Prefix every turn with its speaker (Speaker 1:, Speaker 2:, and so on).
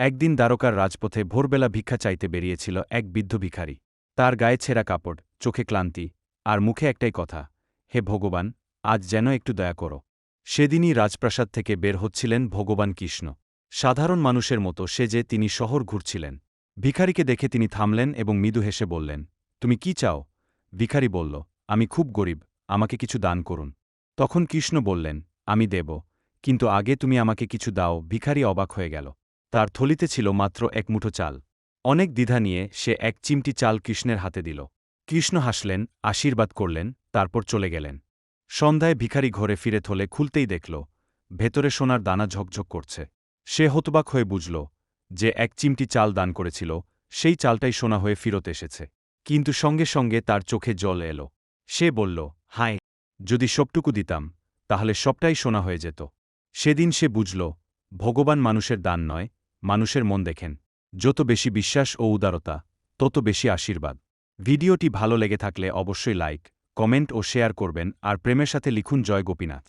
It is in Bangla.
Speaker 1: একদিন দ্বারকার রাজপথে ভোরবেলা ভিক্ষা চাইতে বেরিয়েছিল এক বৃদ্ধ ভিখারি। তার গায়ে ছেঁড়া কাপড়, চোখে ক্লান্তি, আর মুখে একটাই কথা, হে ভগবান, আজ যেন একটু দয়া করো। সেদিনই রাজপ্রাসাদ থেকে বের হচ্ছিলেন ভগবান কৃষ্ণ। সাধারণ মানুষের মতো সেজে তিনি শহর ঘুরছিলেন। ভিখারিকে দেখে তিনি থামলেন এবং মৃদু হেসে বললেন, তুমি কি চাও? ভিখারি বলল, আমি খুব গরিব, আমাকে কিছু দান করুন। তখন কৃষ্ণ বললেন, আমি দেব, কিন্তু আগে তুমি আমাকে কিছু দাও। ভিখারি অবাক হয়ে গেল। তার থলিতে ছিল মাত্র এক মুঠো চাল। অনেক দ্বিধা নিয়ে সে এক চিমটি চাল কৃষ্ণের হাতে দিল। কৃষ্ণ হাসলেন, আশীর্বাদ করলেন, তারপর চলে গেলেন। সন্ধ্যায় ভিখারি ঘরে ফিরে থলে খুলতেই দেখল, ভেতরে সোনার দানা ঝকঝক করছে। সে হতবাক হয়ে বুঝল, যে এক চিমটি চাল দান করেছিল, সেই চালটাই সোনা হয়ে ফিরত এসেছে। কিন্তু সঙ্গে সঙ্গে তার চোখে জল এলো। সে বলল, হায়, যদি সবটুকু দিতাম, তাহলে সবটাই সোনা হয়ে যেত। সেদিন সে বুঝল, ভগবান মানুষের দান নয়, মানুষের মন দেখেন। যত বেশি বিশ্বাস ও উদারতা, তত বেশি আশীর্বাদ। ভিডিওটি ভালো লেগে থাকলে অবশ্যই লাইক, কমেন্ট ও শেয়ার করবেন আর প্রেমের সাথে লিখুন জয় গোপীনাথ।